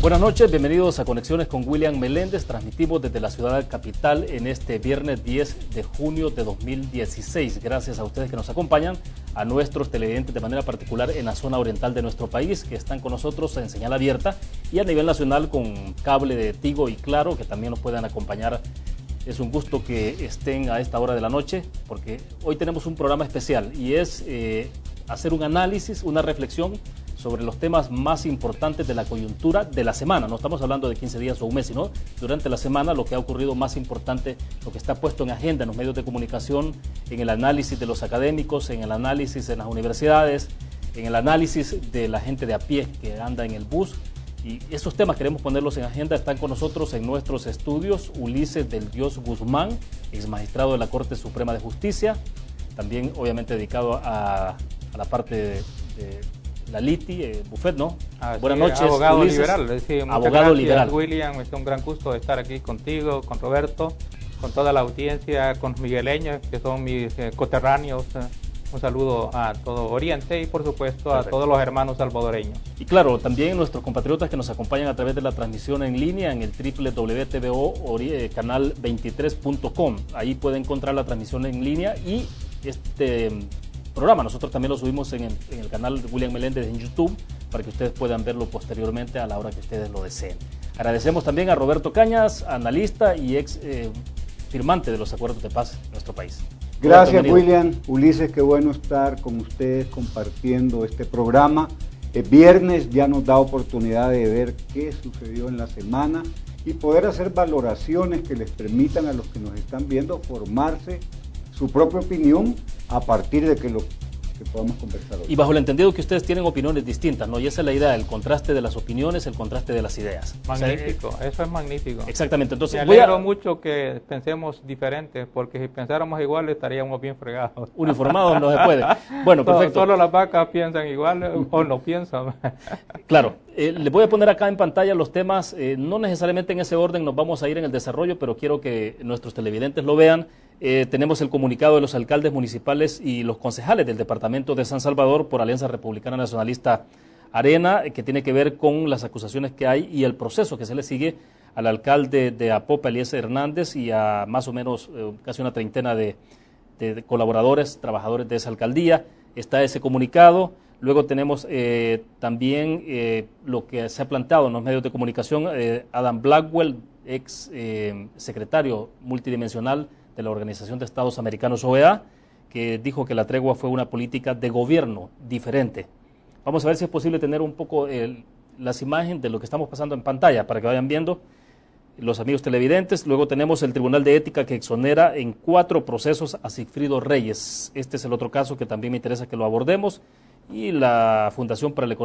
Buenas noches, bienvenidos a Conexiones con William Meléndez. Transmitimos desde la ciudad capital en este viernes 10 de junio de 2016. Gracias a ustedes que nos acompañan, a nuestros televidentes de manera particular en la zona oriental de nuestro país, que están con nosotros en señal abierta, y a nivel nacional con cable de Tigo y Claro, que también nos puedan acompañar. Es un gusto que estén a esta hora de la noche, porque hoy tenemos un programa especial y es hacer un análisis, una reflexión sobre los temas más importantes de la coyuntura de la semana. No estamos hablando de 15 días o un mes, sino durante la semana lo que ha ocurrido más importante, lo que está puesto en agenda en los medios de comunicación, en el análisis de los académicos, en el análisis en las universidades, en el análisis de la gente de a pie que anda en el bus. Y esos temas queremos ponerlos en agenda. Están con nosotros en nuestros estudios Ulises del Dios Guzmán, ex magistrado de la Corte Suprema de Justicia, también obviamente dedicado a la parte de la Liti, Buffet, ¿no? Buenas noches, abogado Ulises. Liberal. Sí, abogado gracias, liberal. William, es un gran gusto estar aquí contigo, con Roberto, con toda la audiencia, con los migueleños, que son mis coterráneos. Un saludo a todo Oriente y, por supuesto, perfecto, a todos los hermanos salvadoreños. Y claro, también nuestros compatriotas que nos acompañan a través de la transmisión en línea en el www.tvo23.com. Ahí pueden encontrar la transmisión en línea y este programa. Nosotros también lo subimos en el canal de William Meléndez en YouTube para que ustedes puedan verlo posteriormente a la hora que ustedes lo deseen. Agradecemos también a Roberto Cañas, analista y ex firmante de los acuerdos de paz en nuestro país. Gracias, William. Ulises, qué bueno estar con ustedes compartiendo este programa. El viernes ya nos da oportunidad de ver qué sucedió en la semana y poder hacer valoraciones que les permitan a los que nos están viendo formarse su propia opinión a partir de que podamos conversar hoy. Y bajo el entendido que ustedes tienen opiniones distintas, ¿no? Y esa es la idea, el contraste de las opiniones, el contraste de las ideas. Magnífico, o sea, eso es magnífico. Exactamente. Entonces, me alegro mucho que pensemos diferentes, porque si pensáramos igual estaríamos bien fregados. Uniformados no se puede. Bueno, perfecto. Solo las vacas piensan igual o no piensan. Claro. Les voy a poner acá en pantalla los temas, no necesariamente en ese orden nos vamos a ir en el desarrollo, pero quiero que nuestros televidentes lo vean. Tenemos el comunicado de los alcaldes municipales y los concejales del departamento de San Salvador por Alianza Republicana Nacionalista Arena, que tiene que ver con las acusaciones que hay y el proceso que se le sigue al alcalde de Apopa, Eliezer Hernández, y a más o menos casi una treintena de colaboradores, trabajadores de esa alcaldía. Está ese comunicado. Luego tenemos también lo que se ha planteado en los medios de comunicación, Adam Blackwell, ex secretario multidimensional de la Organización de Estados Americanos, OEA, que dijo que la tregua fue una política de gobierno diferente. Vamos a ver si es posible tener un poco las imágenes de lo que estamos pasando en pantalla para que vayan viendo los amigos televidentes. Luego tenemos el Tribunal de Ética que exonera en 4 procesos a Sigfrido Reyes. Este es el otro caso que también me interesa que lo abordemos. Y la Fundación para la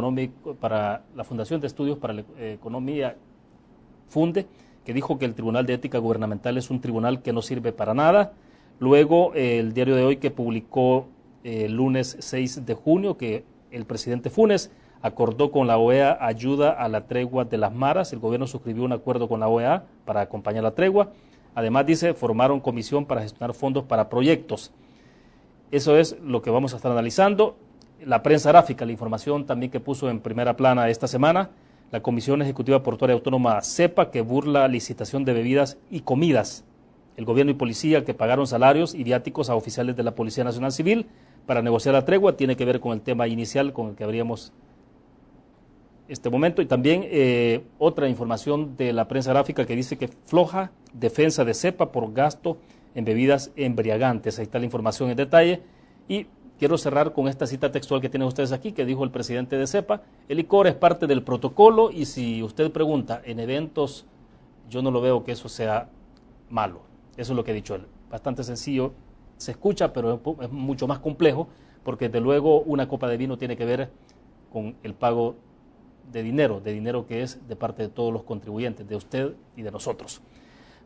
Fundación de Estudios para la Economía, FUNDE, que dijo que el Tribunal de Ética Gubernamental es un tribunal que no sirve para nada. Luego el diario de hoy que publicó el lunes 6 de junio que el presidente Funes acordó con la OEA ayuda a la tregua de las maras. El gobierno suscribió un acuerdo con la OEA para acompañar la tregua. Además dice, formaron comisión para gestionar fondos para proyectos. Eso es lo que vamos a estar analizando. La prensa gráfica, la información también que puso en primera plana esta semana, la Comisión Ejecutiva Portuaria Autónoma CEPA, que burla licitación de bebidas y comidas. El gobierno y policía que pagaron salarios y viáticos a oficiales de la Policía Nacional Civil para negociar la tregua, tiene que ver con el tema inicial con el que abríamos este momento. Y también otra información de la prensa gráfica que dice que floja defensa de CEPA por gasto en bebidas embriagantes. Ahí está la información en detalle. Y quiero cerrar con esta cita textual que tienen ustedes aquí, que dijo el presidente de CEPA: el licor es parte del protocolo y si usted pregunta en eventos, yo no lo veo que eso sea malo. Eso es lo que ha dicho él. Bastante sencillo, se escucha, pero es mucho más complejo, porque desde luego una copa de vino tiene que ver con el pago de dinero que es de parte de todos los contribuyentes, de usted y de nosotros.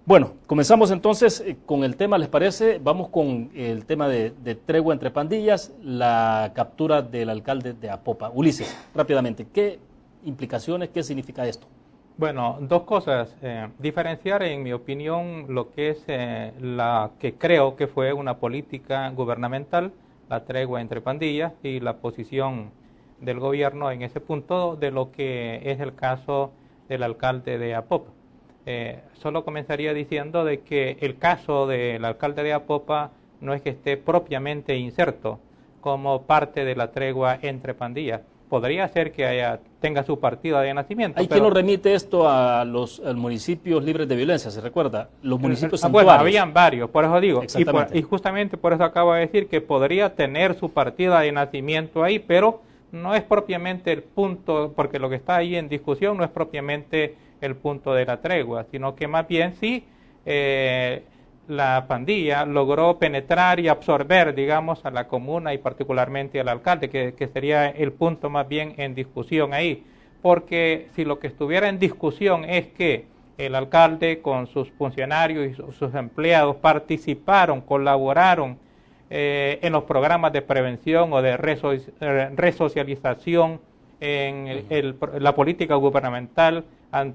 Bueno, comenzamos entonces con el tema, ¿les parece? Vamos con el tema de tregua entre pandillas, la captura del alcalde de Apopa. Ulises, rápidamente, ¿qué implicaciones, qué significa esto? Bueno, dos cosas. Diferenciar, en mi opinión, lo que es la que creo que fue una política gubernamental, la tregua entre pandillas, y la posición del gobierno en ese punto, de lo que es el caso del alcalde de Apopa. Solo comenzaría diciendo de que el caso del alcalde de Apopa no es que esté propiamente inserto como parte de la tregua entre pandillas. Podría ser que tenga su partida de nacimiento. Hay quien lo remite esto a los municipios libres de violencia, ¿se recuerda? Los municipios bueno, santuarios. habían varios, por eso digo. Exactamente. Y justamente por eso acabo de decir que podría tener su partida de nacimiento ahí, pero no es propiamente el punto, porque lo que está ahí en discusión no es propiamente el punto de la tregua, sino que más bien sí la pandilla logró penetrar y absorber, digamos, a la comuna y particularmente al alcalde, que sería el punto más bien en discusión ahí. Porque si lo que estuviera en discusión es que el alcalde con sus funcionarios y sus empleados participaron, colaboraron en los programas de prevención o de resocialización en la política gubernamental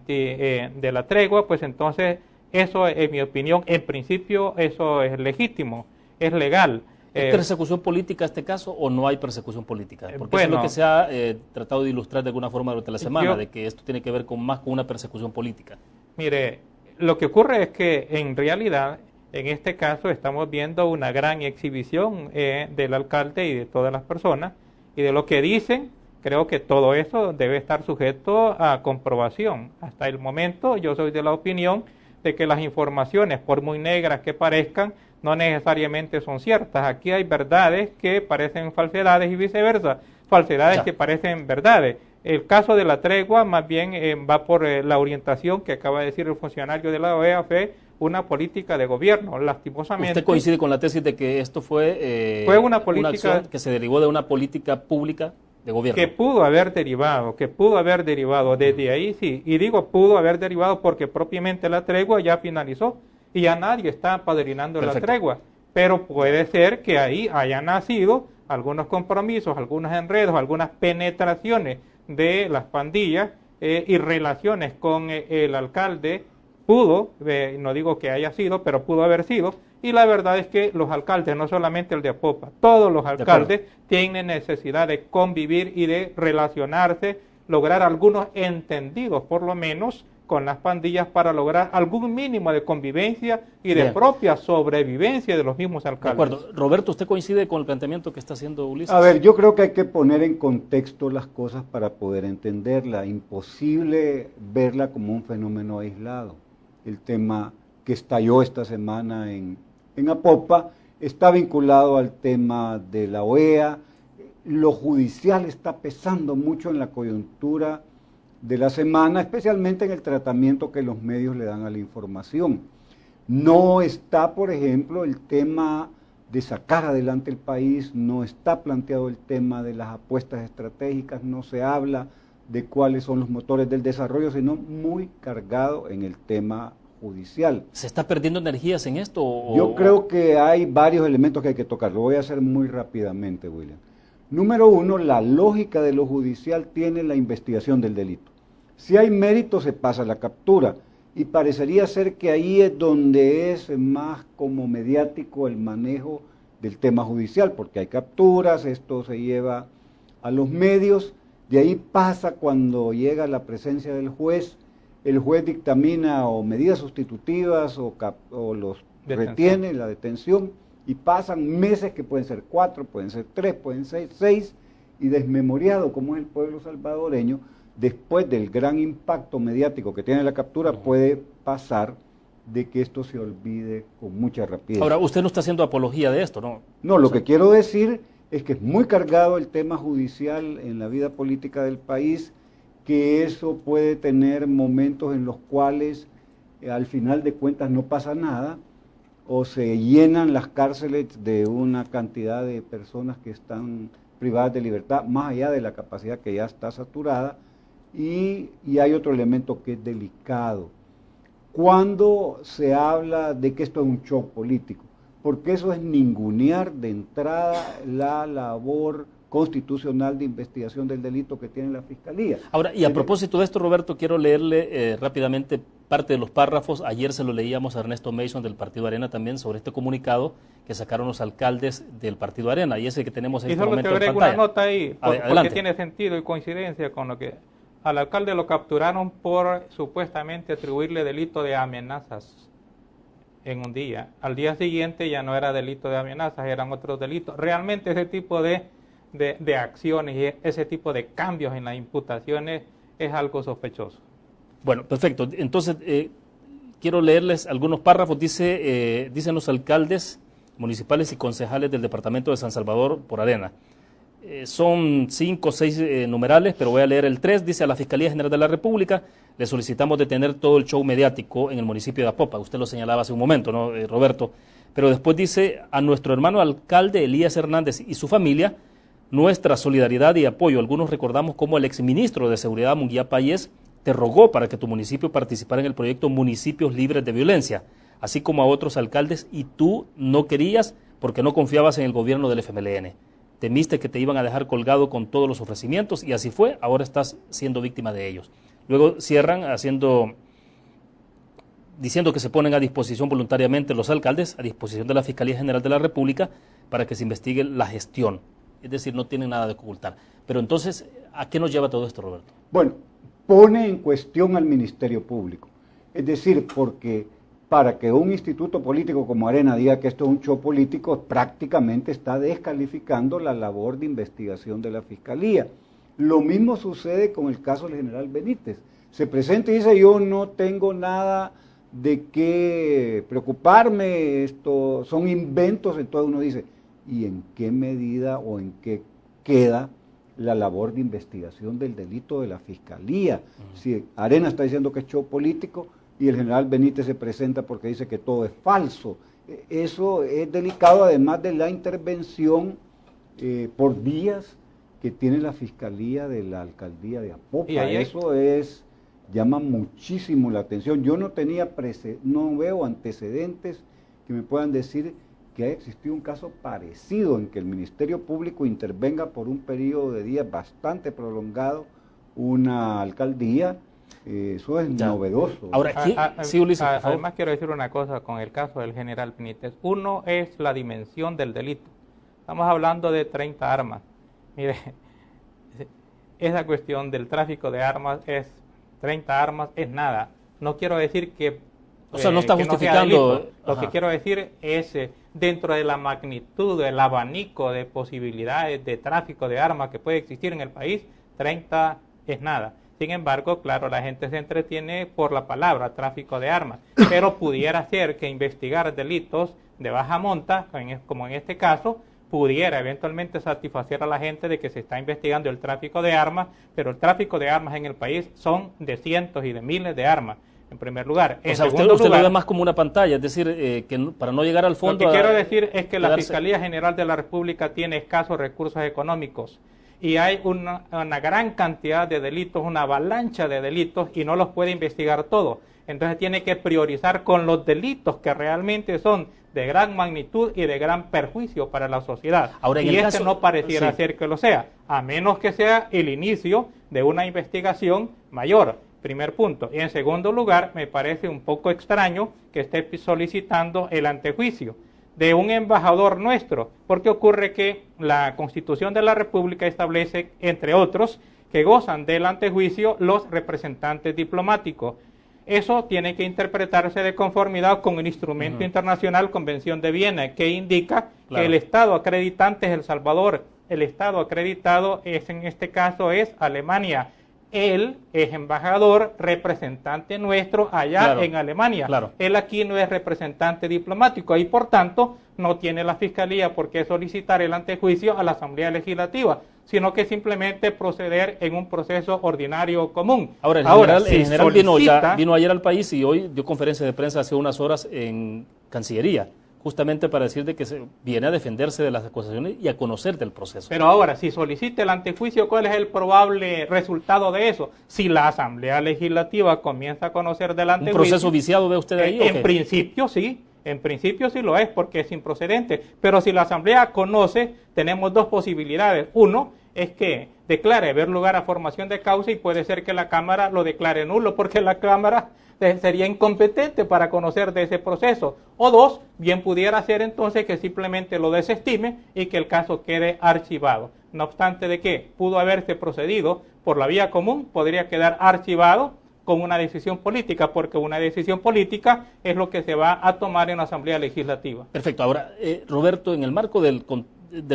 de la tregua, pues entonces eso, en mi opinión, en principio, eso es legítimo, es legal. ¿Es persecución política este caso o no hay persecución política? Porque eso es lo que se ha tratado de ilustrar de alguna forma durante la semana, de que esto tiene que ver más con una persecución política. Mire, lo que ocurre es que en realidad, en este caso, estamos viendo una gran exhibición del alcalde y de todas las personas, y de lo que dicen. Creo que todo eso debe estar sujeto a comprobación. Hasta el momento yo soy de la opinión de que las informaciones, por muy negras que parezcan, no necesariamente son ciertas. Aquí hay verdades que parecen falsedades y viceversa, falsedades que parecen verdades. El caso de la tregua más bien va por la orientación que acaba de decir el funcionario de la OEA, fue una política de gobierno, lastimosamente. ¿Usted coincide con la tesis de que esto fue una política una acción que se derivó de una política pública de gobierno? Que pudo haber derivado, desde ahí sí, y digo pudo haber derivado porque propiamente la tregua ya finalizó y ya nadie está apadrinando la tregua, pero puede ser que ahí hayan nacido algunos compromisos, algunos enredos, algunas penetraciones de las pandillas y relaciones con el alcalde, no digo que haya sido, pero pudo haber sido. Y la verdad es que los alcaldes, no solamente el de Apopa, todos los alcaldes tienen necesidad de convivir y de relacionarse, lograr algunos entendidos, por lo menos, con las pandillas para lograr algún mínimo de convivencia y de propia sobrevivencia de los mismos alcaldes. De acuerdo. Roberto, ¿usted coincide con el planteamiento que está haciendo Ulises? A ver, yo creo que hay que poner en contexto las cosas para poder entenderla. Imposible verla como un fenómeno aislado. El tema que estalló esta semana en Apopa está vinculado al tema de la OEA. Lo judicial está pesando mucho en la coyuntura de la semana, especialmente en el tratamiento que los medios le dan a la información. No está, por ejemplo, el tema de sacar adelante el país, no está planteado el tema de las apuestas estratégicas, no se habla de cuáles son los motores del desarrollo, sino muy cargado en el tema judicial. ¿Se está perdiendo energías en esto? Yo creo que hay varios elementos que hay que tocar. Lo voy a hacer muy rápidamente, William. Número uno, la lógica de lo judicial tiene la investigación del delito. Si hay mérito, se pasa a la captura. Y parecería ser que ahí es donde es más como mediático el manejo del tema judicial, porque hay capturas, esto se lleva a los medios, de ahí pasa cuando llega la presencia del juez, el juez dictamina o medidas sustitutivas o los retiene, la detención, y pasan meses que pueden ser 4, pueden ser 3, pueden ser 6, y desmemoriado como es el pueblo salvadoreño, después del gran impacto mediático que tiene la captura, puede pasar de que esto se olvide con mucha rapidez. Ahora, usted no está haciendo apología de esto, ¿no? No, lo que quiero decir es que es muy cargado el tema judicial en la vida política del país, que eso puede tener momentos en los cuales al final de cuentas no pasa nada, o se llenan las cárceles de una cantidad de personas que están privadas de libertad, más allá de la capacidad que ya está saturada, y hay otro elemento que es delicado. Cuando se habla de que esto es un show político, porque eso es ningunear de entrada la labor constitucional de investigación del delito que tiene la Fiscalía. Ahora, y a propósito de esto, Roberto, quiero leerle rápidamente parte de los párrafos. Ayer se lo leíamos a Ernesto Mason del Partido Arena también sobre este comunicado que sacaron los alcaldes del Partido Arena, y ese que tenemos en este momento en pantalla. Una nota ahí, porque tiene sentido y coincidencia con lo que Al alcalde lo capturaron por supuestamente atribuirle delito de amenazas en un día. Al día siguiente ya no era delito de amenazas, eran otros delitos. Realmente ese tipo de acciones y ese tipo de cambios en las imputaciones es algo sospechoso. Bueno, perfecto. Entonces, quiero leerles algunos párrafos. Dicen los alcaldes municipales y concejales del departamento de San Salvador por Arena. Son 5 o 6 numerales, pero voy a leer el 3. Dice: a la Fiscalía General de la República le solicitamos detener todo el show mediático en el municipio de Apopa. Usted lo señalaba hace un momento, ¿no, Roberto? Pero después dice: a nuestro hermano alcalde Elías Hernández y su familia, nuestra solidaridad y apoyo. Algunos recordamos cómo el exministro de Seguridad, Munguía Payés, te rogó para que tu municipio participara en el proyecto Municipios Libres de Violencia, así como a otros alcaldes, y tú no querías porque no confiabas en el gobierno del FMLN. Temiste que te iban a dejar colgado con todos los ofrecimientos y así fue, ahora estás siendo víctima de ellos. Luego cierran diciendo que se ponen a disposición voluntariamente los alcaldes, a disposición de la Fiscalía General de la República, para que se investigue la gestión. Es decir, no tienen nada de ocultar. Pero entonces, ¿a qué nos lleva todo esto, Roberto? Bueno, pone en cuestión al Ministerio Público. Es decir, porque para que un instituto político como Arena diga que esto es un show político, prácticamente está descalificando la labor de investigación de la Fiscalía. Lo mismo sucede con el caso del general Benítez. Se presenta y dice: yo no tengo nada de qué preocuparme, esto son inventos. Entonces uno dice: ¿y en qué medida o en qué queda la labor de investigación del delito de la Fiscalía? Si Arena está diciendo que es show político y el general Benítez se presenta porque dice que todo es falso. Eso es delicado, además de la intervención por días que tiene la Fiscalía de la Alcaldía de Apopa. Eso llama muchísimo la atención. Yo no veo antecedentes que me puedan decir que haya existido un caso parecido en que el Ministerio Público intervenga por un periodo de días bastante prolongado una alcaldía. Eso es novedoso. Ahora, sí, Ulises, además quiero decir una cosa con el caso del general Benítez. Uno es la dimensión del delito. Estamos hablando de 30 armas. Mire, esa cuestión del tráfico de armas 30 armas es nada. No quiero decir que... O sea, no está justificando... No, lo que quiero decir es, dentro de la magnitud, del abanico de posibilidades de tráfico de armas que puede existir en el país, 30 es nada. Sin embargo, claro, la gente se entretiene por la palabra tráfico de armas, pero pudiera ser que investigar delitos de baja monta, como en este caso, pudiera eventualmente satisfacer a la gente de que se está investigando el tráfico de armas, pero el tráfico de armas en el país son de cientos y de miles de armas, en primer lugar. O sea, usted lo ve más como una pantalla, es decir, que para no llegar al fondo... Lo que quiero decir es que la Fiscalía General de la República tiene escasos recursos económicos y hay una gran cantidad de delitos, una avalancha de delitos y no los puede investigar todos. Entonces tiene que priorizar con los delitos que realmente son de gran magnitud y de gran perjuicio para la sociedad. Ahora, y este no pareciera ser que lo sea, a menos que sea el inicio de una investigación mayor. Primer punto. Y en segundo lugar, me parece un poco extraño que esté solicitando el antejuicio de un embajador nuestro, porque ocurre que la Constitución de la República establece, entre otros, que gozan del antejuicio los representantes diplomáticos. Eso tiene que interpretarse de conformidad con el instrumento internacional Convención de Viena, que indica que el Estado acreditante es El Salvador, el Estado acreditado en este caso es Alemania. Él es embajador, representante nuestro allá en Alemania. Él aquí no es representante diplomático y por tanto no tiene la Fiscalía por qué solicitar el antejuicio a la Asamblea Legislativa, sino que simplemente proceder en un proceso ordinario común. Ahora, el general vino ayer al país y hoy dio conferencia de prensa hace unas horas en Cancillería, justamente para decir de que viene a defenderse de las acusaciones y a conocer del proceso. Pero ahora, si solicita el antejuicio, ¿cuál es el probable resultado de eso? Si la Asamblea Legislativa comienza a conocer del antejuicio... ¿Un proceso viciado ve usted ahí? En principio sí lo es porque es improcedente. Pero si la Asamblea conoce, tenemos dos posibilidades. Uno es que declare haber lugar a formación de causa y puede ser que la Cámara lo declare nulo porque la Cámara sería incompetente para conocer de ese proceso. O dos, bien pudiera ser entonces que simplemente lo desestime y que el caso quede archivado. No obstante de que pudo haberse procedido por la vía común, podría quedar archivado con una decisión política, porque una decisión política es lo que se va a tomar en la Asamblea Legislativa. Perfecto. Ahora, Roberto, en el marco del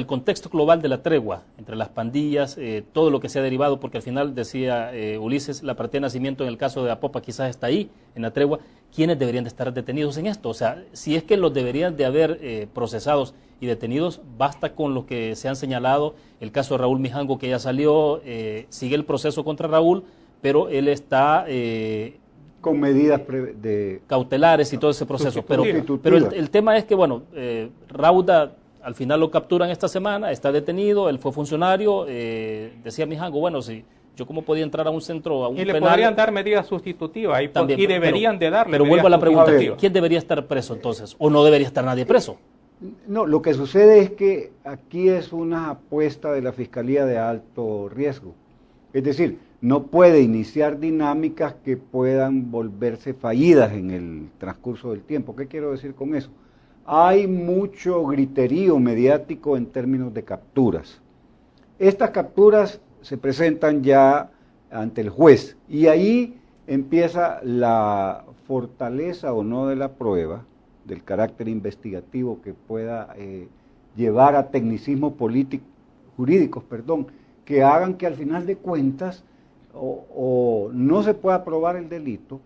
contexto global de la tregua entre las pandillas, todo lo que se ha derivado, porque al final decía Ulises, la partida de nacimiento en el caso de Apopa quizás está ahí, en la tregua, ¿quiénes deberían de estar detenidos en esto? O sea, si es que los deberían de haber procesados y detenidos, basta con lo que se han señalado, el caso de Raúl Mijango que ya salió, sigue el proceso contra Raúl, pero él está con medidas cautelares y todo ese proceso. Pero el tema es que, bueno, Rauda al final lo capturan esta semana, está detenido, él fue funcionario, decía Mijango, bueno, si yo cómo podía entrar a un centro, a un penal. Y le podrían dar medidas sustitutivas y, también, y deberían de darle. Pero vuelvo a la pregunta, ¿quién debería estar preso entonces? ¿O no debería estar nadie preso? No, lo que sucede es que aquí es una apuesta de la Fiscalía de alto riesgo. Es decir, no puede iniciar dinámicas que puedan volverse fallidas en el transcurso del tiempo. ¿Qué quiero decir con eso? Hay mucho griterío mediático en términos de capturas. Estas capturas se presentan ya ante el juez y ahí empieza la fortaleza o no de la prueba, del carácter investigativo que pueda llevar a tecnicismos jurídicos, que hagan que al final de cuentas o no se pueda probar el delito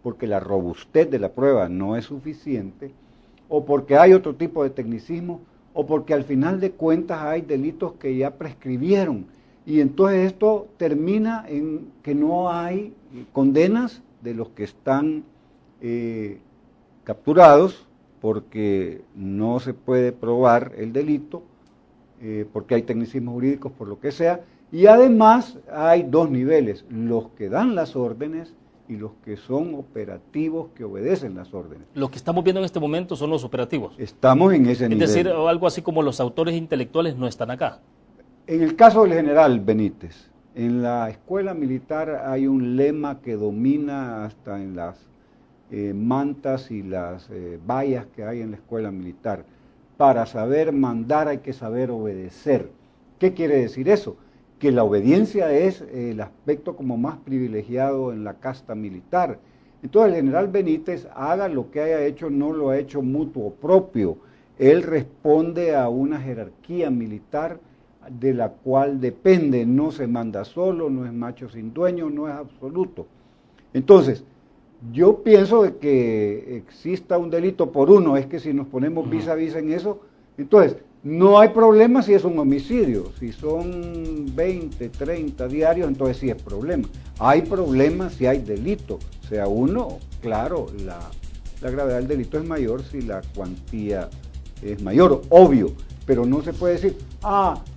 porque la robustez de la prueba no es suficiente, o porque hay otro tipo de tecnicismo, o porque al final de cuentas hay delitos que ya prescribieron. Y entonces esto termina en que no hay condenas de los que están capturados, porque no se puede probar el delito, porque hay tecnicismos jurídicos, por lo que sea, y además hay dos niveles, los que dan las órdenes y los que son operativos que obedecen las órdenes. Lo que estamos viendo en este momento son los operativos. Estamos en ese nivel. Es decir, algo así como los autores intelectuales no están acá. En el caso del general Benítez, en la escuela militar hay un lema que domina hasta en las mantas y las vallas que hay en la escuela militar. Para saber mandar hay que saber obedecer. ¿Qué quiere decir eso? Que la obediencia es el aspecto como más privilegiado en la casta militar. Entonces el general Benítez, haga lo que haya hecho, no lo ha hecho mutuo propio. Él responde a una jerarquía militar de la cual depende, no se manda solo, no es macho sin dueño, no es absoluto. Entonces, yo pienso de que exista un delito por uno, es que si nos ponemos vis a vis en eso, entonces, no hay problema si es un homicidio, si son 20, 30 diarios, entonces sí es problema. Hay problema si hay delito, sea uno, claro, la gravedad del delito es mayor si la cuantía es mayor, obvio, pero no se puede decir,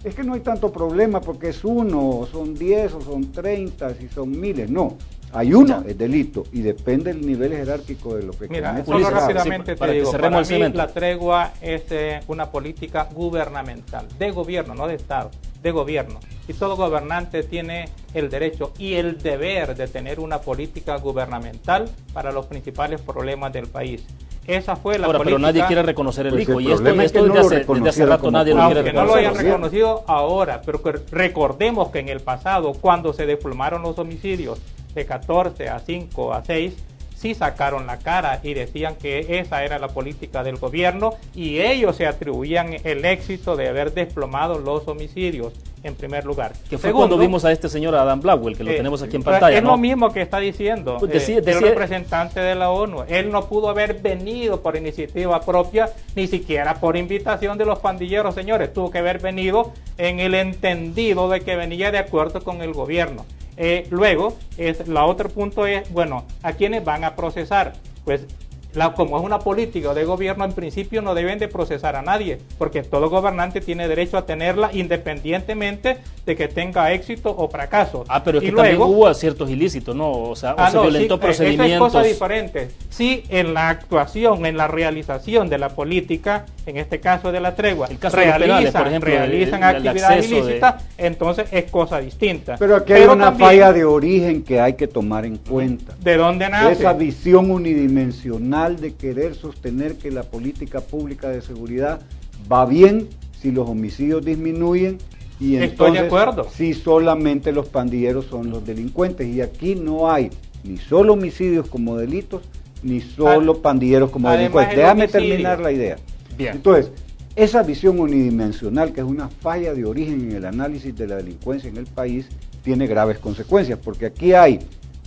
es que no hay tanto problema porque es uno, o son 10, o son 30, si son miles, no. Hay uno, es delito, y depende del nivel jerárquico de lo que... Mira, solo rápidamente te digo, para mí la tregua es una política gubernamental, de gobierno, no de Estado, de gobierno. Y todo gobernante tiene el derecho y el deber de tener una política gubernamental para los principales problemas del país. Esa fue la política. Pero nadie quiere reconocer el ICO, y esto desde hace rato nadie lo quiere reconocer. Aunque no lo hayan reconocido ahora, pero recordemos que en el pasado, cuando se desplomaron los homicidios de 14 a 5 a 6, sí sacaron la cara y decían que esa era la política del gobierno y ellos se atribuían el éxito de haber desplomado los homicidios en primer lugar. Que fue cuando vimos a este señor Adam Blackwell, que lo tenemos aquí en pantalla. Es ¿no? Lo mismo que está diciendo el representante de la ONU. Él no pudo haber venido por iniciativa propia, ni siquiera por invitación de los pandilleros, señores. Tuvo que haber venido en el entendido de que venía de acuerdo con el gobierno. Luego, la otro punto es, bueno, ¿a quiénes van a procesar? Pues como es una política de gobierno, en principio no deben de procesar a nadie, porque todo gobernante tiene derecho a tenerla independientemente de que tenga éxito o fracaso. Pero es que también hubo ciertos ilícitos, ¿no? O sea, se violentó procedimientos. Esa es cosa diferente. Sí, en la actuación, en la realización de la política, en este caso de la tregua, realizan actividades ilícitas, entonces es cosa distinta. Pero aquí hay una falla de origen que hay que tomar en cuenta. ¿De dónde nace? Esa visión unidimensional de querer sostener que la política pública de seguridad va bien si los homicidios disminuyen y entonces si solamente los pandilleros son los delincuentes. Y aquí no hay ni solo homicidios como delitos, ni solo pandilleros como delincuentes. Déjame terminar la idea. Bien. Entonces, esa visión unidimensional, que es una falla de origen en el análisis de la delincuencia en el país, tiene graves consecuencias, porque aquí hay,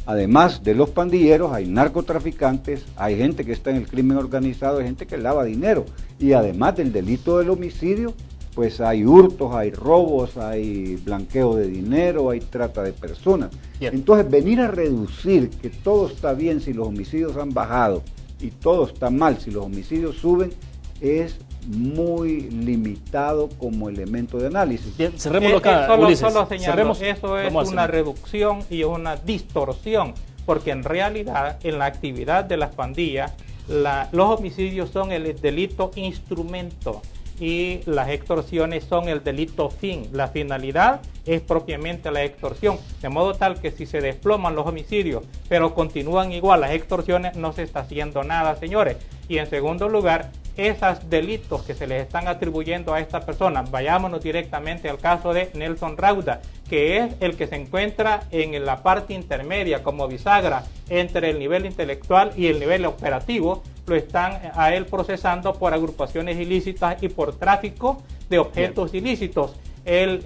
además de los pandilleros, hay narcotraficantes, hay gente que está en el crimen organizado, hay gente que lava dinero, y además del delito del homicidio, pues hay hurtos, hay robos, hay blanqueo de dinero, hay trata de personas. Bien. Entonces, venir a reducir que todo está bien si los homicidios han bajado y todo está mal si los homicidios suben, es muy limitado como elemento de análisis. Bien, cerrémoslo acá, solo señalo, eso es una reducción y una distorsión, porque en realidad en la actividad de las pandillas, los homicidios son el delito instrumento y las extorsiones son el delito fin. La finalidad es propiamente la extorsión, de modo tal que si se desploman los homicidios, pero continúan igual las extorsiones, no se está haciendo nada, señores. Y en segundo lugar, esos delitos que se les están atribuyendo a estas personas, vayámonos directamente al caso de Nelson Rauda, que es el que se encuentra en la parte intermedia como bisagra entre el nivel intelectual y el nivel operativo, lo están a él procesando por agrupaciones ilícitas y por tráfico de objetos ilícitos. El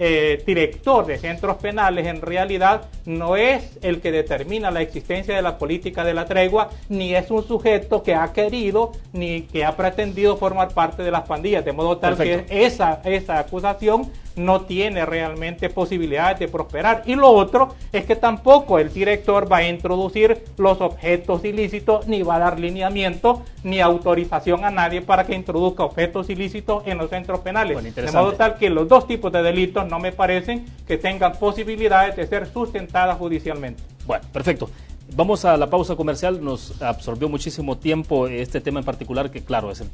director de centros penales en realidad no es el que determina la existencia de la política de la tregua, ni es un sujeto que ha querido ni que ha pretendido formar parte de las pandillas, de modo tal que esa acusación no tiene realmente posibilidades de prosperar. Y lo otro es que tampoco el director va a introducir los objetos ilícitos, ni va a dar lineamiento ni autorización a nadie para que introduzca objetos ilícitos en los centros penales. Bueno, de modo tal que los dos tipos de delitos no me parecen que tengan posibilidades de ser sustentadas judicialmente. Bueno, perfecto. Vamos a la pausa comercial. Nos absorbió muchísimo tiempo este tema en particular, que claro, es el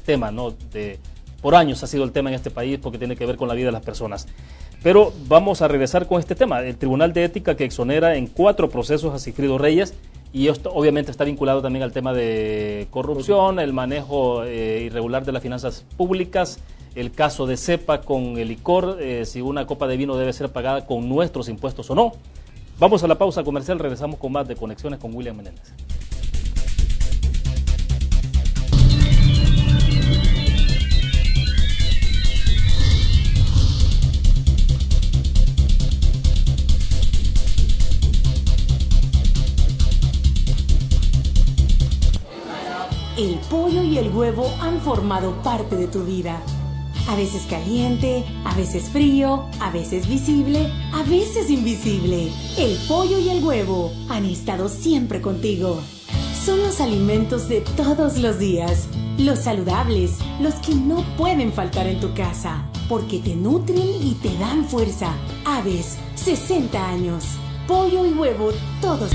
tema, ¿no? Por años ha sido el tema en este país porque tiene que ver con la vida de las personas. Pero vamos a regresar con este tema. El Tribunal de Ética que exonera en 4 procesos a Sigfrido Reyes, y esto obviamente está vinculado también al tema de corrupción, el manejo irregular de las finanzas públicas, el caso de Cepa con el licor, si una copa de vino debe ser pagada con nuestros impuestos o no. Vamos a la pausa comercial, regresamos con más de Conexiones con William Menéndez. El pollo y el huevo han formado parte de tu vida. A veces caliente, a veces frío, a veces visible, a veces invisible. El pollo y el huevo han estado siempre contigo. Son los alimentos de todos los días, los saludables, los que no pueden faltar en tu casa, porque te nutren y te dan fuerza. Aves, 60 años. Pollo y huevo, todos.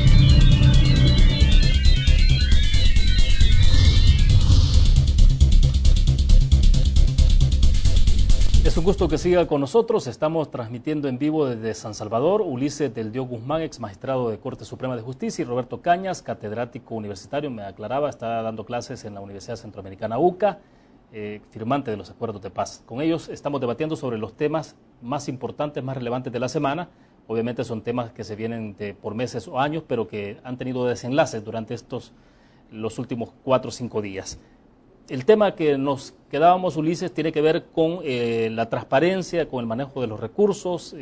Es un gusto que siga con nosotros. Estamos transmitiendo en vivo desde San Salvador. Ulises del Dios Guzmán, ex magistrado de Corte Suprema de Justicia, y Roberto Cañas, catedrático universitario, me aclaraba, está dando clases en la Universidad Centroamericana UCA, firmante de los acuerdos de paz. Con ellos estamos debatiendo sobre los temas más importantes, más relevantes de la semana. Obviamente son temas que se vienen por meses o años, pero que han tenido desenlaces durante los últimos 4 o 5 días. El tema que nos quedábamos, Ulises, tiene que ver con la transparencia, con el manejo de los recursos,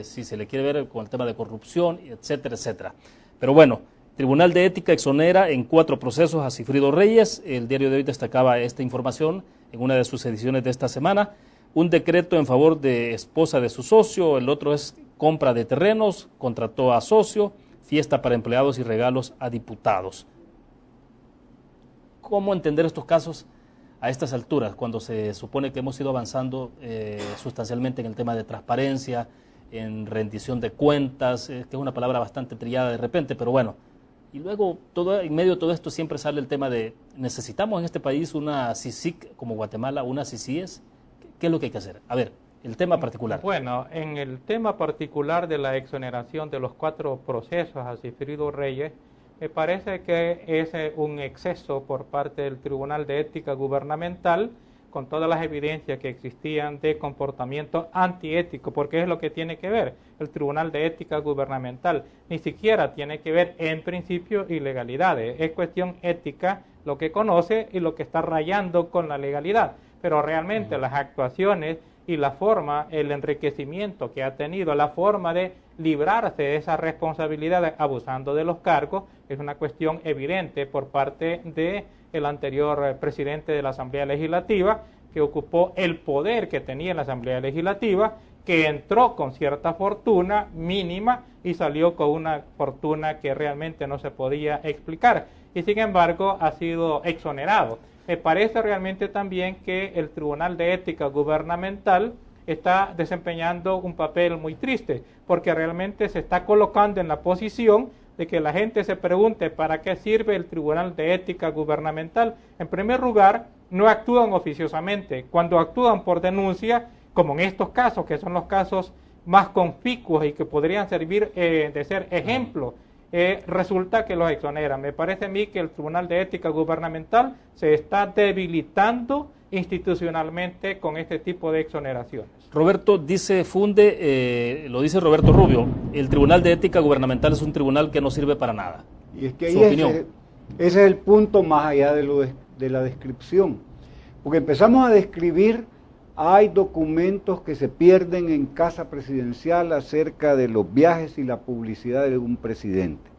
si se le quiere ver con el tema de corrupción, etcétera, etcétera. Pero bueno, Tribunal de Ética exonera en 4 procesos a Sigfrido Reyes. El diario de hoy destacaba esta información en una de sus ediciones de esta semana. Un decreto en favor de esposa de su socio, el otro es compra de terrenos, contrató a socio, fiesta para empleados y regalos a diputados. ¿cómo entender estos casos a estas alturas, cuando se supone que hemos ido avanzando sustancialmente en el tema de transparencia, en rendición de cuentas, que es una palabra bastante trillada de repente, pero bueno, y luego en medio de todo esto siempre sale el tema de, ¿necesitamos en este país una CICIG como Guatemala, una CICIES? ¿Qué es lo que hay que hacer? A ver, el tema particular. Bueno, en el tema particular de la exoneración de los 4 procesos a Sigfrido Reyes, me parece que es un exceso por parte del Tribunal de Ética Gubernamental, con todas las evidencias que existían de comportamiento antiético, porque es lo que tiene que ver el Tribunal de Ética Gubernamental. Ni siquiera tiene que ver en principio ilegalidades, es cuestión ética lo que conoce y lo que está rayando con la legalidad, pero realmente las actuaciones y la forma, el enriquecimiento que ha tenido, la forma de librarse de esas responsabilidades abusando de los cargos, es una cuestión evidente por parte del anterior presidente de la Asamblea Legislativa, que ocupó el poder que tenía en la Asamblea Legislativa, que entró con cierta fortuna mínima y salió con una fortuna que realmente no se podía explicar, y sin embargo ha sido exonerado. Me parece realmente también que el Tribunal de Ética Gubernamental está desempeñando un papel muy triste, porque realmente se está colocando en la posición de que la gente se pregunte para qué sirve el Tribunal de Ética Gubernamental. En primer lugar, no actúan oficiosamente. Cuando actúan por denuncia, como en estos casos, que son los casos más conspicuos y que podrían servir de ser ejemplo, resulta que los exoneran. Me parece a mí que el Tribunal de Ética Gubernamental se está debilitando institucionalmente con este tipo de exoneraciones. Roberto dice, lo dice Roberto Rubio, el Tribunal de Ética Gubernamental es un tribunal que no sirve para nada. Y es que ahí ese es el punto más allá de la descripción, porque empezamos a describir, hay documentos que se pierden en casa presidencial acerca de los viajes y la publicidad de un presidente.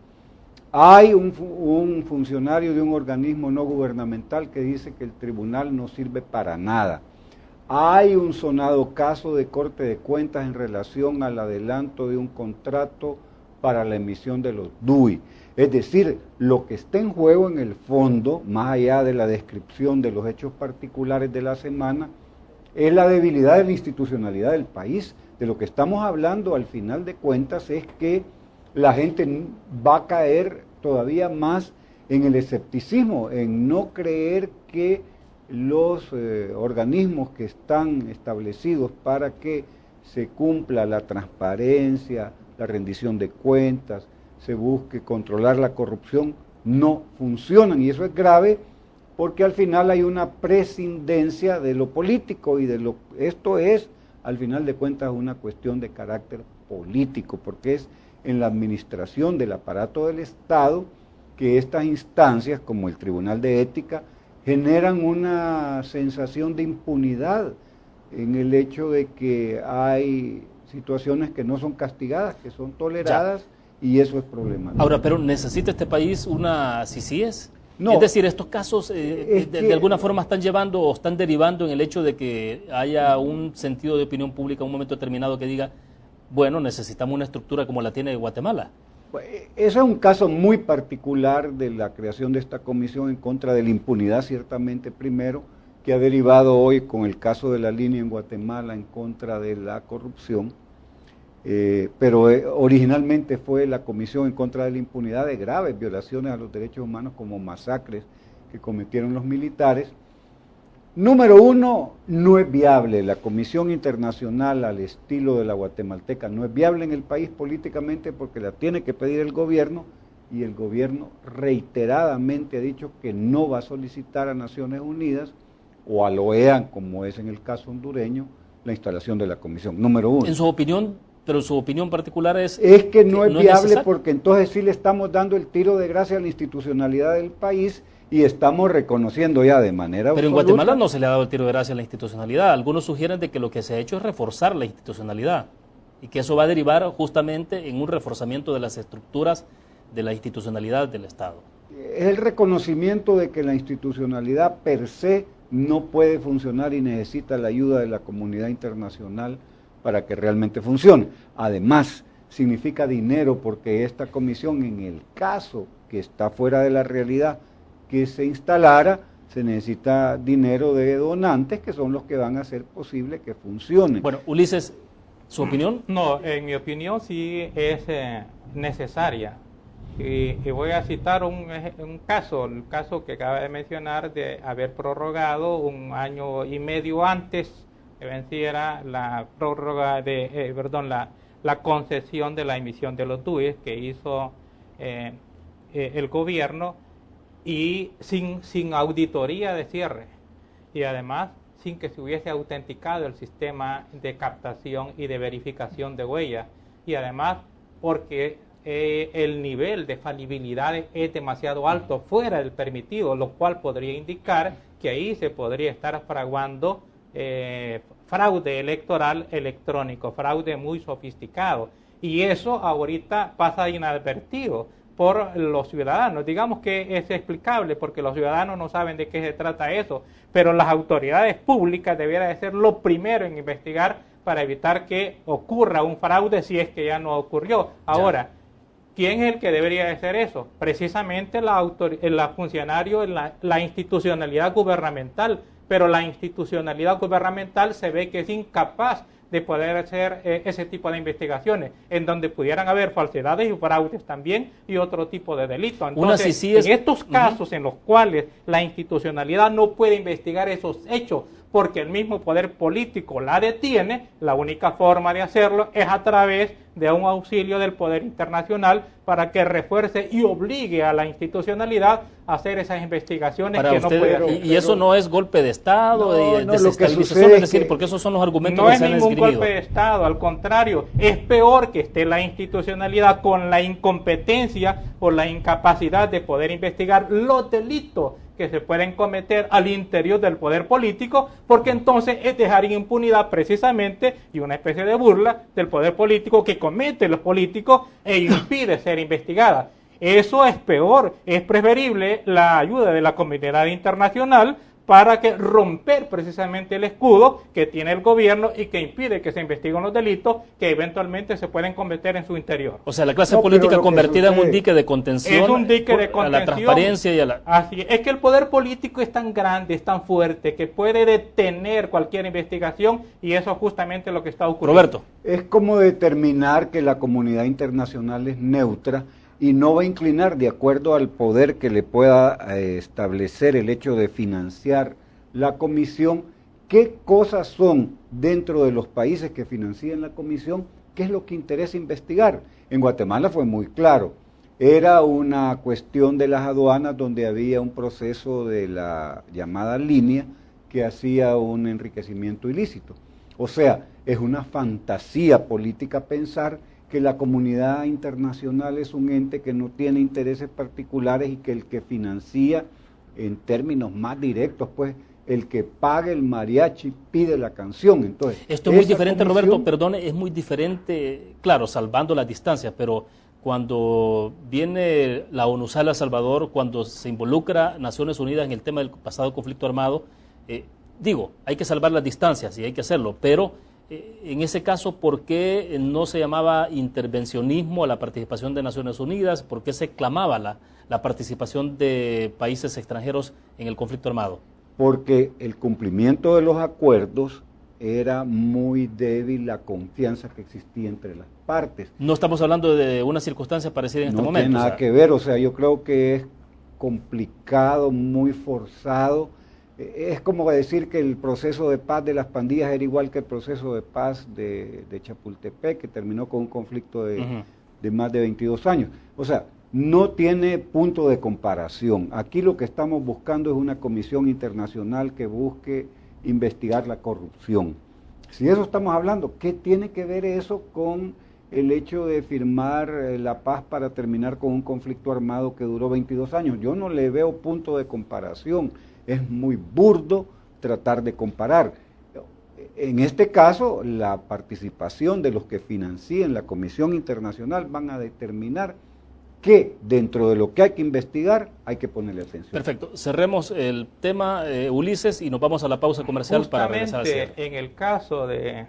Hay un funcionario de un organismo no gubernamental que dice que el tribunal no sirve para nada. Hay un sonado caso de corte de cuentas en relación al adelanto de un contrato para la emisión de los DUI. Es decir, lo que está en juego en el fondo, más allá de la descripción de los hechos particulares de la semana, es la debilidad de la institucionalidad del país. De lo que estamos hablando al final de cuentas es que la gente va a caer todavía más en el escepticismo, en no creer que los organismos que están establecidos para que se cumpla la transparencia, la rendición de cuentas, se busque controlar la corrupción, no funcionan. Y eso es grave porque al final hay una prescindencia de lo político y esto es, al final de cuentas, una cuestión de carácter político, porque es en la administración del aparato del Estado que estas instancias, como el Tribunal de Ética, generan una sensación de impunidad en el hecho de que hay situaciones que no son castigadas, que son toleradas, y eso es problemático. Ahora, pero ¿necesita este país una CICIES? No. Es decir, estos casos de alguna forma están llevando o están derivando en el hecho de que haya un sentido de opinión pública en un momento determinado que diga, bueno, necesitamos una estructura como la tiene Guatemala. Ese es un caso muy particular de la creación de esta comisión en contra de la impunidad, ciertamente primero, que ha derivado hoy con el caso de la línea en Guatemala en contra de la corrupción, pero originalmente fue la comisión en contra de la impunidad de graves violaciones a los derechos humanos como masacres que cometieron los militares. Número uno, no es viable la Comisión Internacional al estilo de la guatemalteca, no es viable en el país políticamente porque la tiene que pedir el gobierno y el gobierno reiteradamente ha dicho que no va a solicitar a Naciones Unidas o a la OEA, como es en el caso hondureño, la instalación de la comisión. Número uno. En su opinión, pero su opinión particular es que no es viable porque entonces sí le estamos dando el tiro de gracia a la institucionalidad del país y estamos reconociendo ya de manera Pero absoluta. en Guatemala no se le ha dado el tiro de gracia a la institucionalidad. Algunos sugieren de que lo que se ha hecho es reforzar la institucionalidad y que eso va a derivar justamente en un reforzamiento de las estructuras de la institucionalidad del Estado. Es el reconocimiento de que la institucionalidad per se no puede funcionar y necesita la ayuda de la comunidad internacional para que realmente funcione. Además, significa dinero porque esta comisión, en el caso que está fuera de la realidad, que se instalara, se necesita dinero de donantes que son los que van a hacer posible que funcione. Bueno, Ulises, ¿su opinión? No, en mi opinión sí es necesaria. Y voy a citar un caso, el caso que acaba de mencionar de haber prorrogado 1 año y medio antes que venciera la prórroga de, la concesión de la emisión de los DUIs que hizo el gobierno, y sin auditoría de cierre, y además sin que se hubiese autenticado el sistema de captación y de verificación de huellas, y además porque el nivel de falibilidad es demasiado alto, fuera del permitido, lo cual podría indicar que ahí se podría estar fraguando fraude electoral electrónico, fraude muy sofisticado, y eso ahorita pasa inadvertido por los ciudadanos. Digamos que es explicable porque los ciudadanos no saben de qué se trata eso, pero las autoridades públicas debieran de ser lo primero en investigar para evitar que ocurra un fraude si es que ya no ocurrió. Ahora, ¿quién es el que debería de hacer eso? Precisamente la funcionario, la institucionalidad gubernamental, pero la institucionalidad gubernamental se ve que es incapaz de poder hacer ese tipo de investigaciones, en donde pudieran haber falsedades y fraudes también y otro tipo de delito. Entonces, en estos casos en los cuales la institucionalidad no puede investigar esos hechos porque el mismo poder político la detiene, la única forma de hacerlo es a través de un auxilio del poder internacional para que refuerce y obligue a la institucionalidad a hacer esas investigaciones para que usted, no puede hacer. Y eso no es golpe de Estado, desestabilización, es decir, porque esos son los argumentos no que se han es ningún esgrimido. golpe de Estado, al contrario, es peor que esté la institucionalidad con la incompetencia o la incapacidad de poder investigar los delitos que se pueden cometer al interior del poder político, porque entonces es dejar en impunidad precisamente y una especie de burla del poder político que cometen los políticos e impide ser investigada. Eso es peor, es preferible la ayuda de la comunidad internacional para que romper precisamente el escudo que tiene el gobierno y que impide que se investiguen los delitos que eventualmente se pueden cometer en su interior. O sea, la clase política convertida en un dique de contención, es un dique de contención, a la transparencia y a la... Así es que el poder político es tan grande, es tan fuerte, que puede detener cualquier investigación, y eso es justamente lo que está ocurriendo. Roberto. Es como determinar que la comunidad internacional es neutra y no va a inclinar de acuerdo al poder que le pueda establecer el hecho de financiar la comisión, qué cosas son dentro de los países que financian la comisión, qué es lo que interesa investigar. En Guatemala fue muy claro, era una cuestión de las aduanas donde había un proceso de la llamada línea que hacía un enriquecimiento ilícito. O sea, es una fantasía política pensar que la comunidad internacional es un ente que no tiene intereses particulares y que el que financia, en términos más directos, pues el que paga el mariachi pide la canción. Entonces, esto es muy diferente, Roberto, perdone, es muy diferente, claro, salvando las distancias, pero cuando viene la ONUSAL a El Salvador, cuando se involucra Naciones Unidas en el tema del pasado conflicto armado, hay que salvar las distancias y hay que hacerlo, pero en ese caso, ¿por qué no se llamaba intervencionismo a la participación de Naciones Unidas? ¿Por qué se clamaba la participación de países extranjeros en el conflicto armado? Porque el cumplimiento de los acuerdos era muy débil, la confianza que existía entre las partes. No estamos hablando de una circunstancia parecida en este momento. No tiene nada que ver, o sea, yo creo que es complicado, muy forzado. Es como decir que el proceso de paz de las pandillas era igual que el proceso de paz de Chapultepec, que terminó con un conflicto de más de 22 años. O sea, no tiene punto de comparación. Aquí lo que estamos buscando es una comisión internacional que busque investigar la corrupción. Si de eso estamos hablando, ¿qué tiene que ver eso con el hecho de firmar la paz para terminar con un conflicto armado que duró 22 años? Yo no le veo punto de comparación. Es muy burdo tratar de comparar. En este caso, la participación de los que financien la Comisión Internacional van a determinar que dentro de lo que hay que investigar hay que ponerle atención. Perfecto. Cerremos el tema, Ulises, y nos vamos a la pausa comercial. Justamente para regresar al cierre. En el caso de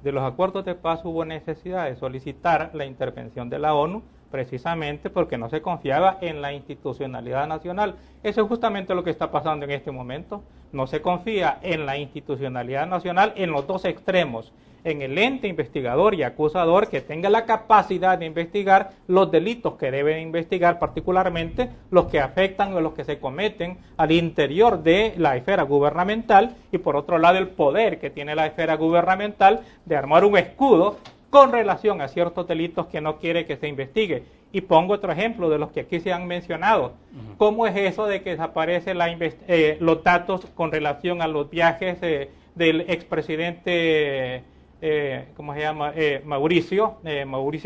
los acuerdos de paz hubo necesidad de solicitar la intervención de la ONU precisamente porque no se confiaba en la institucionalidad nacional. Eso es justamente lo que está pasando en este momento. No se confía en la institucionalidad nacional en los dos extremos, en el ente investigador y acusador que tenga la capacidad de investigar los delitos que deben investigar, particularmente los que afectan o los que se cometen al interior de la esfera gubernamental, y por otro lado el poder que tiene la esfera gubernamental de armar un escudo con relación a ciertos delitos que no quiere que se investigue. Y pongo otro ejemplo de los que aquí se han mencionado. ¿Cómo es eso de que desaparecen los datos con relación a los viajes del expresidente, ¿cómo se llama? Mauricio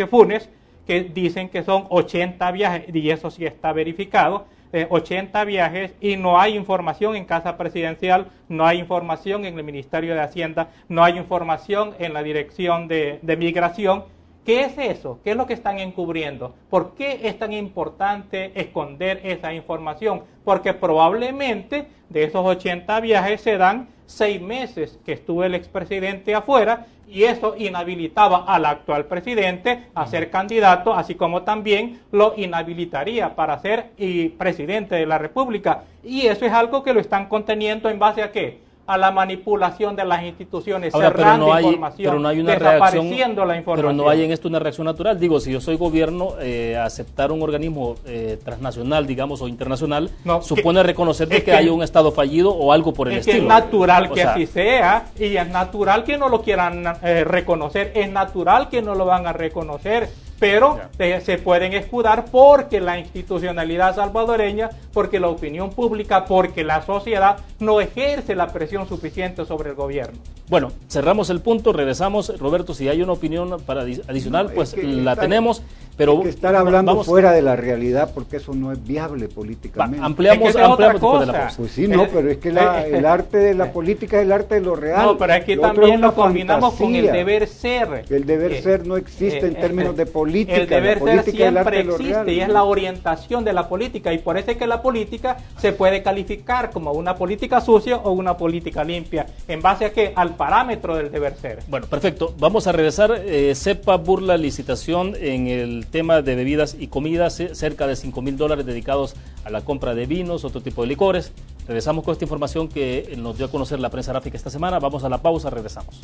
Funes, que dicen que son 80 viajes, y eso sí está verificado, 80 viajes, y no hay información en Casa Presidencial, no hay información en el Ministerio de Hacienda, no hay información en la Dirección de Migración. ¿Qué es eso? ¿Qué es lo que están encubriendo? ¿Por qué es tan importante esconder esa información? Porque probablemente de esos 80 viajes se dan 6 meses que estuvo el expresidente afuera, y eso inhabilitaba al actual presidente a ser candidato, así como también lo inhabilitaría para ser presidente de la República. Y eso es algo que lo están conteniendo ¿en base a qué? A la manipulación de las instituciones, ahora, cerrando información, pero no hay una desapareciendo la información. Pero no hay en esto una reacción natural. Digo, si yo soy gobierno, aceptar un organismo transnacional, digamos, o internacional, supone reconocer que hay un Estado fallido o algo por el estilo. Es natural que así sea, y es natural que no lo quieran reconocer, es natural que no lo van a reconocer, pero se pueden escudar porque la institucionalidad salvadoreña, porque la opinión pública, porque la sociedad no ejerce la presión suficiente sobre el gobierno. Bueno, cerramos el punto, regresamos. Roberto, si hay una opinión para adicional, pues la tenemos, pero... Hay que estar hablando fuera de la realidad, porque eso no es viable políticamente. Ampliamos después de la pausa. Pues sí, no, pero es que el arte de la política es el arte de lo real. No, pero aquí también lo combinamos con el deber ser. El deber ser no existe en términos de política. El deber ser siempre existe y es la orientación de la política, y por eso es que la política se puede calificar como una política sucia o una política limpia, en base a qué, al parámetro del deber ser. Bueno, perfecto, vamos a regresar. CEPA burla licitación en el tema de bebidas y comidas, cerca de $5,000 dedicados a la compra de vinos, otro tipo de licores. Regresamos con esta información que nos dio a conocer la prensa gráfica esta semana. Vamos a la pausa, regresamos.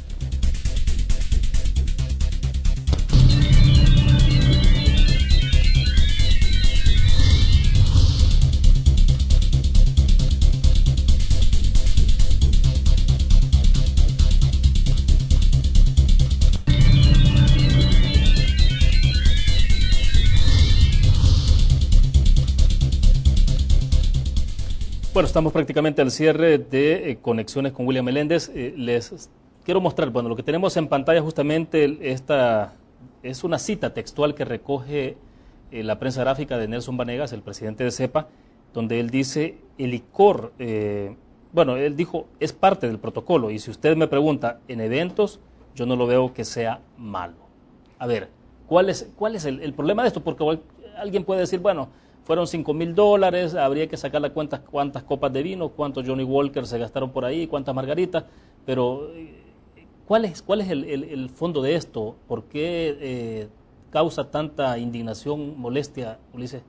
Bueno, estamos prácticamente al cierre de Conexiones con William Meléndez. Les quiero mostrar, bueno, lo que tenemos en pantalla justamente esta es una cita textual que recoge la prensa gráfica de Nelson Vanegas, el presidente de CEPA, donde él dice, el licor, bueno, él dijo, es parte del protocolo, y si usted me pregunta, en eventos, yo no lo veo que sea malo. A ver, ¿cuál es el problema de esto? Porque alguien puede decir, bueno, fueron $5,000, habría que sacar la cuenta cuántas copas de vino, cuántos Johnny Walker se gastaron por ahí, cuántas margaritas, pero ¿cuál es el fondo de esto? ¿Por qué causa tanta indignación, molestia, Ulises?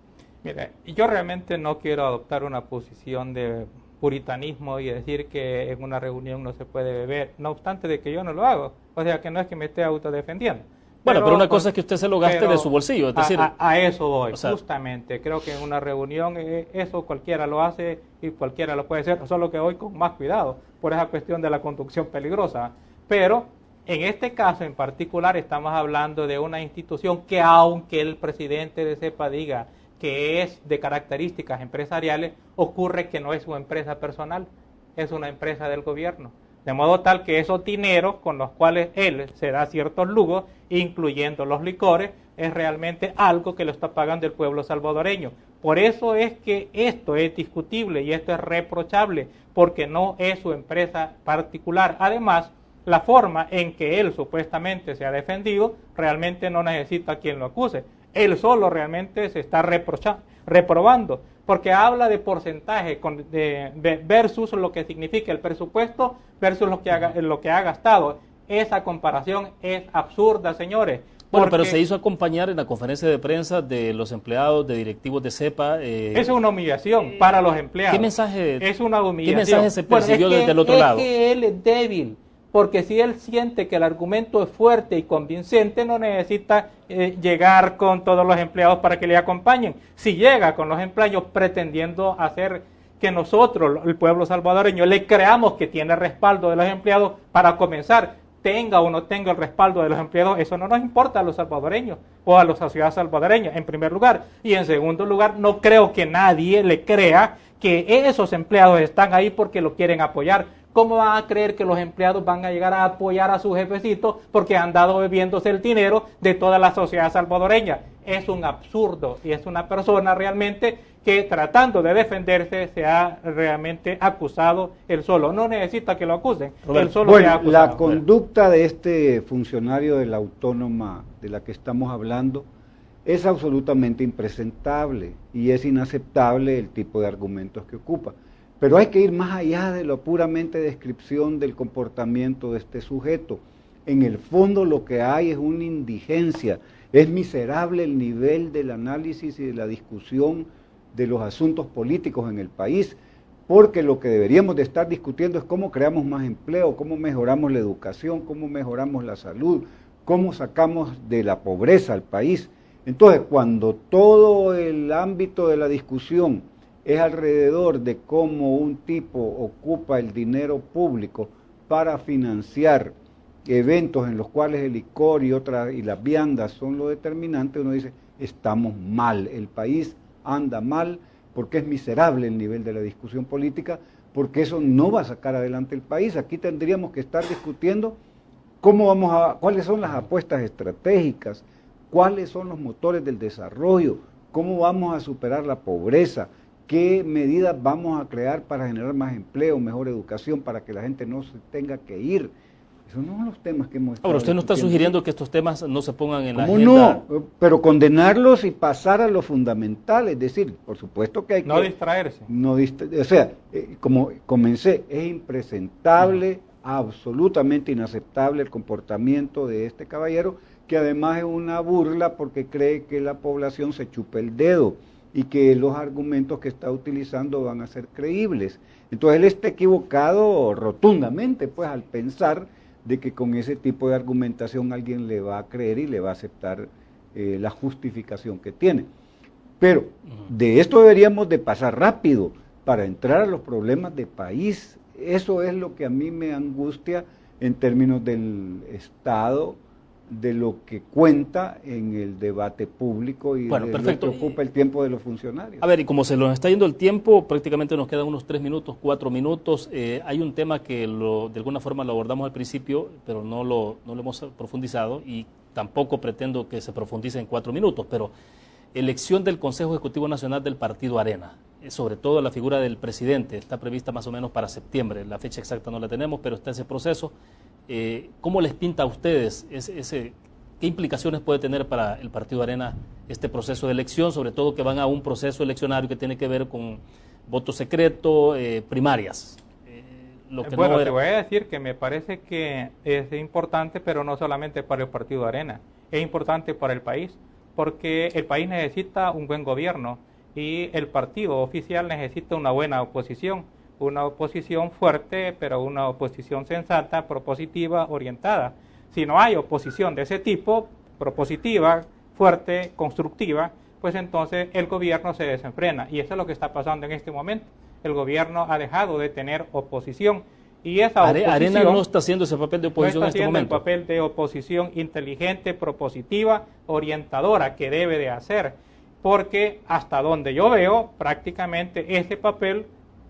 Mira, yo realmente no quiero adoptar una posición de puritanismo y decir que en una reunión no se puede beber, no obstante de que yo no lo hago, o sea que no es que me esté autodefendiendo. Bueno, pero una cosa es que usted se lo gaste de su bolsillo, es decir... A eso voy, o sea, justamente. Creo que en una reunión eso cualquiera lo hace y cualquiera lo puede hacer, solo que hoy con más cuidado, por esa cuestión de la conducción peligrosa. Pero en este caso en particular estamos hablando de una institución que, aunque el presidente de CEPA diga que es de características empresariales, ocurre que no es su empresa personal, es una empresa del gobierno. De modo tal que esos dineros con los cuales él se da ciertos lujos, incluyendo los licores, es realmente algo que lo está pagando el pueblo salvadoreño. Por eso es que esto es discutible y esto es reprochable, porque no es su empresa particular. Además, la forma en que él supuestamente se ha defendido realmente no necesita quien lo acuse. Él solo realmente se está reprobando, porque habla de porcentaje versus lo que significa el presupuesto versus lo que ha gastado. Esa comparación es absurda, señores, Bueno, pero se hizo acompañar en la conferencia de prensa de los empleados, de directivos de CEPA. Es una humillación para los empleados. ¿Qué mensaje, es una humillación. ¿Qué mensaje se percibió desde el otro lado? Es que él es débil, porque si él siente que el argumento es fuerte y convincente, no necesita llegar con todos los empleados para que le acompañen. Si llega con los empleados pretendiendo hacer que nosotros, el pueblo salvadoreño, le creamos que tiene respaldo de los empleados para comenzar, tenga o no tenga el respaldo de los empleados, eso no nos importa a los salvadoreños o a la sociedad salvadoreña, en primer lugar. Y en segundo lugar, no creo que nadie le crea que esos empleados están ahí porque lo quieren apoyar. ¿Cómo van a creer que los empleados van a llegar a apoyar a su jefecito porque han dado bebiéndose el dinero de toda la sociedad salvadoreña? Es un absurdo y es una persona realmente que tratando de defenderse se ha realmente acusado él solo. No necesita que lo acusen, él solo se ha acusado. La conducta de este funcionario de la autónoma de la que estamos hablando es absolutamente impresentable y es inaceptable el tipo de argumentos que ocupa. Pero hay que ir más allá de la puramente descripción del comportamiento de este sujeto. En el fondo lo que hay es una indigencia. Es miserable el nivel del análisis y de la discusión de los asuntos políticos en el país, porque lo que deberíamos de estar discutiendo es cómo creamos más empleo, cómo mejoramos la educación, cómo mejoramos la salud, cómo sacamos de la pobreza al país. Entonces, cuando todo el ámbito de la discusión es alrededor de cómo un tipo ocupa el dinero público para financiar eventos en los cuales el licor y las viandas son lo determinante, uno dice, estamos mal, el país anda mal, porque es miserable el nivel de la discusión política, porque eso no va a sacar adelante el país. Aquí tendríamos que estar discutiendo cuáles son las apuestas estratégicas, cuáles son los motores del desarrollo, cómo vamos a superar la pobreza, qué medidas vamos a crear para generar más empleo, mejor educación, para que la gente no se tenga que ir. Esos no son los temas que hemos estado Ahora, usted no está sugiriendo que estos temas no se pongan en la agenda. No, pero condenarlos y pasar a lo fundamental, es decir, por supuesto que hay no que... distraerse. O sea, como comencé, es impresentable, absolutamente inaceptable el comportamiento de este caballero, que además es una burla porque cree que la población se chupa el dedo y que los argumentos que está utilizando van a ser creíbles. Entonces él está equivocado rotundamente, pues, al pensar de que con ese tipo de argumentación alguien le va a creer y le va a aceptar la justificación que tiene. Pero de esto deberíamos de pasar rápido para entrar a los problemas de país. Eso es lo que a mí me angustia en términos del Estado, de lo que cuenta en el debate público y bueno, de perfecto. lo que ocupa el tiempo de los funcionarios. A ver, y como se nos está yendo el tiempo, prácticamente nos quedan unos 3 minutos, 4 minutos. Hay un tema que de alguna forma lo abordamos al principio, pero no lo hemos profundizado y tampoco pretendo que se profundice en 4 minutos, pero elección del Consejo Ejecutivo Nacional del Partido Arena, sobre todo la figura del presidente, está prevista más o menos para septiembre, la fecha exacta no la tenemos, pero está ese proceso. ¿Cómo les pinta a ustedes qué implicaciones puede tener para el Partido Arena este proceso de elección, sobre todo que van a un proceso eleccionario que tiene que ver con voto secreto, primarias? Bueno, te voy a decir que me parece que es importante, pero no solamente para el Partido Arena, es importante para el país, porque el país necesita un buen gobierno y el partido oficial necesita una buena oposición fuerte, pero una oposición sensata, propositiva, orientada. Si no hay oposición de ese tipo, propositiva, fuerte, constructiva, pues entonces el gobierno se desenfrena. Y eso es lo que está pasando en este momento. El gobierno ha dejado de tener oposición. Y esa oposición, Arena no está haciendo ese papel de oposición no en este momento. el papel de oposición inteligente, propositiva, orientadora que debe de hacer. Porque hasta donde yo veo, prácticamente ese papel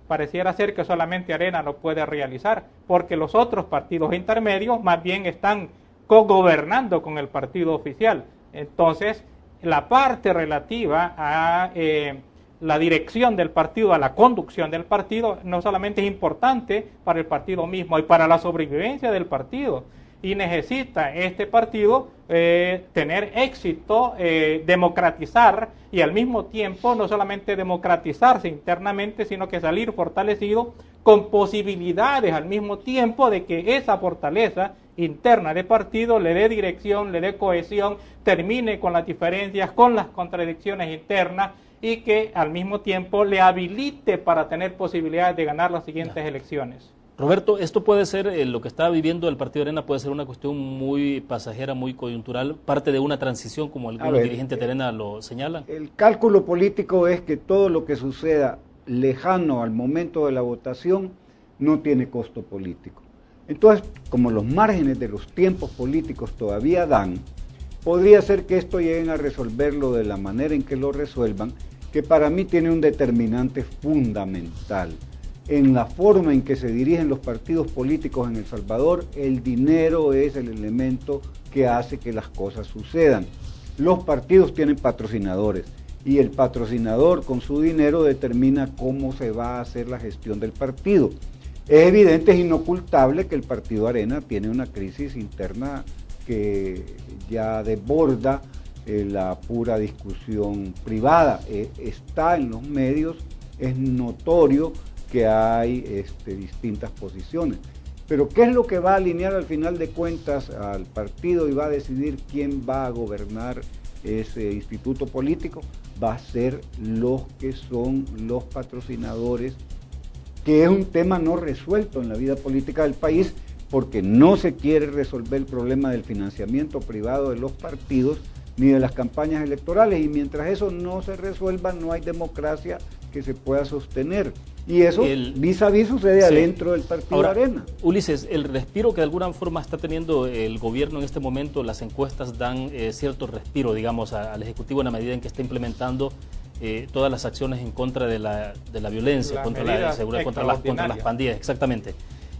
pareciera ser que solamente Arena lo puede realizar, porque los otros partidos intermedios más bien están cogobernando con el partido oficial. Entonces, la parte relativa a la dirección del partido, a la conducción del partido, no solamente es importante para el partido mismo y para la sobrevivencia del partido. y necesita este partido tener éxito, democratizar y al mismo tiempo no solamente democratizarse internamente, sino que salir fortalecido con posibilidades al mismo tiempo de que esa fortaleza interna de partido le dé dirección, le dé cohesión, termine con las diferencias, con las contradicciones internas y que al mismo tiempo le habilite para tener posibilidades de ganar las siguientes elecciones. Roberto, esto puede ser, lo que está viviendo el Partido Arena puede ser una cuestión muy pasajera, muy coyuntural, parte de una transición, como algunos dirigentes de Arena lo señalan. El cálculo político es que todo lo que suceda lejano al momento de la votación no tiene costo político. Entonces, como los márgenes de los tiempos políticos todavía dan, podría ser que esto lleguen a resolverlo de la manera en que lo resuelvan, que para mí tiene un determinante fundamental. En la forma en que se dirigen los partidos políticos en El Salvador, el dinero es el elemento que hace que las cosas sucedan. Los partidos tienen patrocinadores y el patrocinador con su dinero determina cómo se va a hacer la gestión del partido. Es evidente, es inocultable que el Partido Arena tiene una crisis interna que ya desborda la pura discusión privada. Está en los medios, es notorio que hay distintas posiciones. Pero ¿qué es lo que va a alinear al final de cuentas al partido y va a decidir quién va a gobernar ese instituto político? Va a ser los que son los patrocinadores, que es un tema no resuelto en la vida política del país, porque no se quiere resolver el problema del financiamiento privado de los partidos ni de las campañas electorales, y mientras eso no se resuelva no hay democracia que se pueda sostener. Y eso vis a vis sucede adentro del Partido Ahora, Arena. Ulises, el respiro que de alguna forma está teniendo el gobierno en este momento, las encuestas dan cierto respiro, digamos, al Ejecutivo en la medida en que está implementando todas las acciones en contra de la violencia, contra la inseguridad, contra las pandillas, exactamente.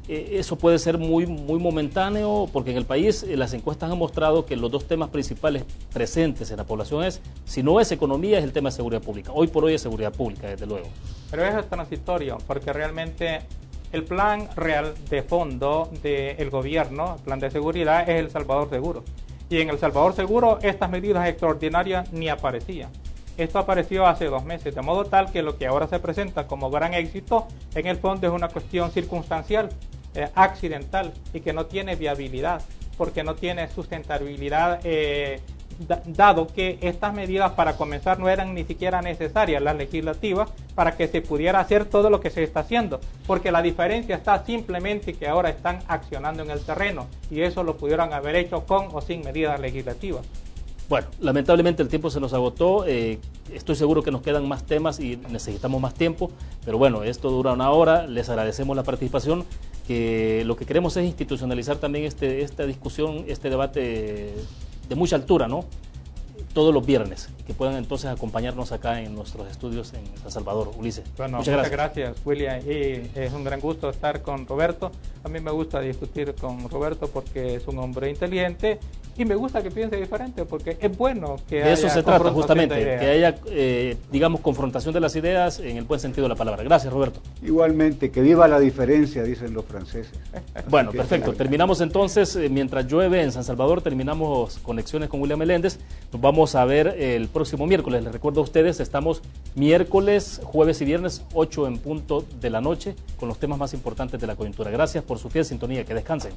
Eso puede ser muy momentáneo, porque en el país las encuestas han mostrado que los dos temas principales presentes en la población es, si no es economía, es el tema de seguridad pública. Hoy por hoy es seguridad pública, desde luego. Pero eso es transitorio, porque realmente el plan real de fondo del gobierno, el plan de seguridad, es El Salvador Seguro. Y en El Salvador Seguro estas medidas extraordinarias ni aparecían. Esto apareció hace 2 meses, de modo tal que lo que ahora se presenta como gran éxito, en el fondo es una cuestión circunstancial, accidental, y que no tiene viabilidad, porque no tiene sustentabilidad, dado que estas medidas para comenzar no eran ni siquiera necesarias, las legislativas, para que se pudiera hacer todo lo que se está haciendo, porque la diferencia está simplemente que ahora están accionando en el terreno, y eso lo pudieron haber hecho con o sin medidas legislativas. Bueno, lamentablemente el tiempo se nos agotó, estoy seguro que nos quedan más temas y necesitamos más tiempo, pero bueno, esto dura 1 hora, les agradecemos la participación, que lo que queremos es institucionalizar también esta discusión, este debate de mucha altura, ¿no? Todos los viernes, que puedan entonces acompañarnos acá en nuestros estudios en San Salvador. Ulises, bueno, muchas gracias, William, y es un gran gusto estar con Roberto. A mí me gusta discutir con Roberto porque es un hombre inteligente y me gusta que piense diferente, porque es bueno que haya... De eso se trata justamente, que haya, digamos, confrontación de las ideas en el buen sentido de la palabra. Gracias, Roberto. Igualmente, que viva la diferencia, dicen los franceses. Bueno, perfecto. Terminamos entonces, mientras llueve en San Salvador, terminamos Conexiones con William Meléndez. Nos vamos a ver el próximo miércoles. Les recuerdo a ustedes, estamos miércoles, jueves y viernes, 8 en punto de la noche, con los temas más importantes de la coyuntura. Gracias por su fiel sintonía. Que descansen.